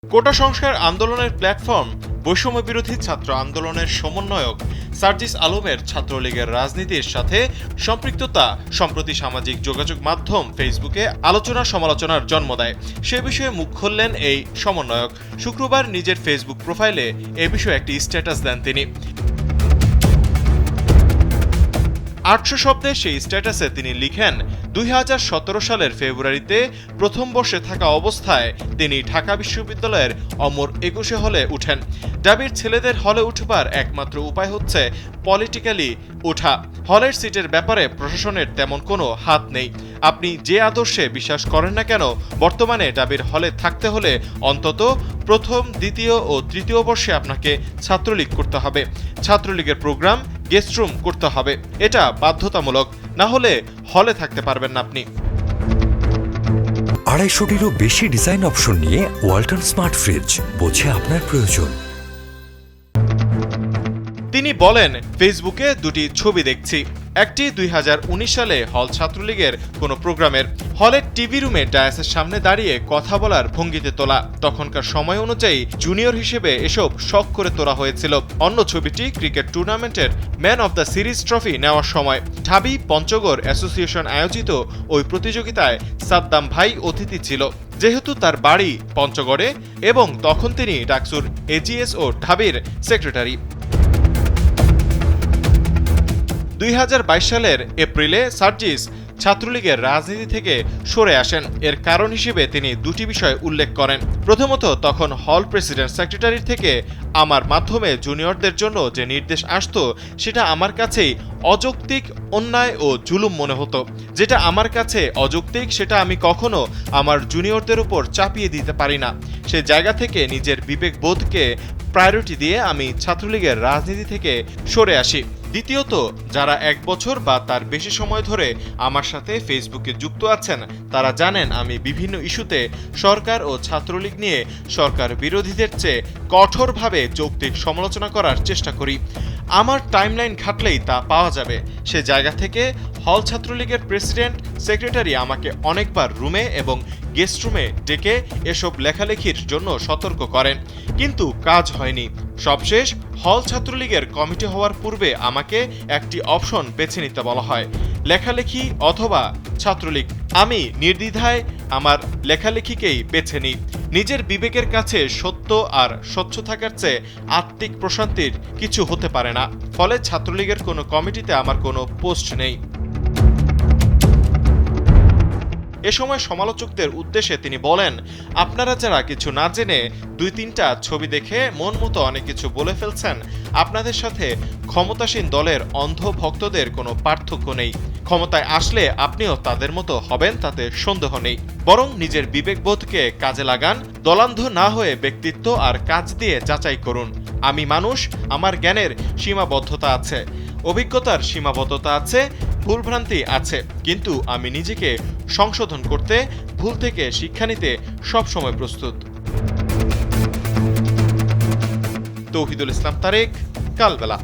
কোটা সংস্কার আন্দোলনের প্ল্যাটফর্ম বৈষম্য বিরোধী ছাত্র আন্দোলনের সমন্বয়ক সার্জিস আলমের ছাত্রলীগের রাজনীতির সাথে সম্পৃক্ততা সম্প্রতি সামাজিক যোগাযোগ মাধ্যম ফেসবুকে আলোচনা সমালোচনার জন্ম দেয়। সে বিষয়ে মুখ খুললেন এই সমন্বয়ক। শুক্রবার নিজের ফেসবুক প্রোফাইলে এ বিষয়ে একটি স্ট্যাটাস দেন তিনি। ৮০০ শব্দে সেই স্ট্যাটাসে তিনি লিখেন, ২০১৭ সালের ফেব্রুয়ারিতে প্রথম বর্ষে থাকা অবস্থায় তিনি ঢাকা বিশ্ববিদ্যালয়ের অমর ২১ হলে উঠেন। ডাবির ছেলেদের হলে উঠবার একমাত্র উপায় হচ্ছে পলিটিক্যালি ওঠা। হলের সিটের ব্যাপারে প্রশাসনের তেমন কোনো হাত নেই। আপনি যে আদর্শে বিশ্বাস করেন না কেন, বর্তমানে ডাবির হলে থাকতে হলে অন্তত প্রথম, দ্বিতীয় ও তৃতীয় বর্ষে আপনাকে ছাত্রলীগ করতে হবে। ছাত্রলীগের প্রোগ্রাম গেস্টরুম করতে হবে, এটা বাধ্যতামূলক, না হলে হলে থাকতে পারবেন না আপনি। ২৫০টিরও বেশি ডিজাইন অপশন নিয়ে ওয়ালটন স্মার্ট ফ্রিজ, বোঝে আপনার প্রয়োজন। তিনি বলেন, ফেসবুকে দুটি ছবি দেখছি। একটি ২০১৯ সালে হল ছাত্রলীগের কোনো প্রোগ্রামের। হলের টিভি রুমে ডায়াসের সামনে দাঁড়িয়ে কথা বলার ভঙ্গিতে তোলা। তখনকার সময় অনুযায়ী জুনিয়র হিসেবে এসব শখ করে তোলা হয়েছিল। অন্য ছবিটি ক্রিকেট টুর্নামেন্টের man of the series trophy নেওয়ার সময়। ঢাবি পঞ্চগড় অ্যাসোসিয়েশন আয়োজিত ওই প্রতিযোগিতায় সাদ্দাম ভাই অতিথি ছিল। যেহেতু তার বাড়ি পঞ্চগড়ে এবং তখন তিনি ডাকসুর এজিএস ও ঢাবির সেক্রেটারি। ২০২২ সালের এপ্রিলে সার্জিস ছাত্রলীগের রাজনীতি থেকে সরে আসেন। এর কারণ হিসেবে তিনি দুটি বিষয় উল্লেখ করেন। প্রথমত, তখন হল প্রেসিডেন্ট সেক্রেটারি থেকে আমার মাধ্যমে জুনিয়রদের জন্য যে নির্দেশ আসতো, সেটা আমার কাছেই অযৌক্তিক, অন্যায় ও জুলুম মনে হতো। যেটা আমার কাছে অযৌক্তিক, সেটা আমি কখনো আমার জুনিয়রদের উপর চাপিয়ে দিতে পারি না। সে জায়গা থেকে নিজের বিবেকবোধকে প্রায়োরিটি দিয়ে আমি ছাত্রলীগের রাজনীতি থেকে সরে আসি। দ্বিতীয়ত, যারা ১ বছর বা তার বেশি সময় ধরে আমার সাথে ফেসবুকে যুক্ত আছেন, তারা জানেন আমি বিভিন্ন ইস্যুতে সরকার ও ছাত্রলীগ নিয়ে সরকার বিরোধীদের চেয়ে কঠোরভাবে যৌক্তিক সমালোচনা করার চেষ্টা করি। আমার টাইমলাইন ঘাটলেই তা পাওয়া যাবে। সে জায়গা থেকে হল ছাত্রলীগের প্রেসিডেন্ট সেক্রেটারি আমাকে অনেকবার রুমে এবং গেস্ট রুমে ডেকে এসব লেখালেখির জন্য সতর্ক করেন, কিন্তু কাজ হয়নি। সবশেষ হল ছাত্রলীগের কমিটি হওয়ার পূর্বে আমাকে একটি অপশন বেছে নিতে বলা হয়, লেখালেখি অথবা ছাত্রলীগ। আমি নির্দ্বিধায় আমার লেখালেখিকেই বেছে নিই। নিজের বিবেকের কাছে সত্য আর স্বচ্ছ থাকার চেয়ে আত্মিক প্রশান্তির কিছু হতে পারে না। ফলে ছাত্রলীগের কোনো কমিটিতে আমার কোনো পোস্ট নেই। এ সময় সমালোচকদের উদ্দেশ্যে তিনি বলেন, আপনারা যারা কিছু না জেনে ২-৩টা ছবি দেখে মন মতো অনেক কিছু বলে ফেলছেন, আপনাদের সাথে ক্ষমতাসীন দলের অন্ধ ভক্তদের কোনো পার্থক্য নেই। ক্ষমতায় আসলে আপনিও তাদের মতো হবেন, তাতে সন্দেহ নেই। বরং নিজের বিবেকবোধকে কাজে লাগান, দলান্ধ না হয়ে ব্যক্তিত্ব আর কাজ দিয়ে যাচাই করুন। আমি মানুষ, আমার জ্ঞানের সীমাবদ্ধতা আছে, অভিজ্ঞতার সীমাবদ্ধতা আছে, ভুলভ্রান্তি আছে, কিন্তু আমি নিজেকে সংশোধন করতে, ভুল থেকে শিক্ষা নিতে সবসময় প্রস্তুত। তৌহিদুল ইসলাম তারেক, কালবেলা।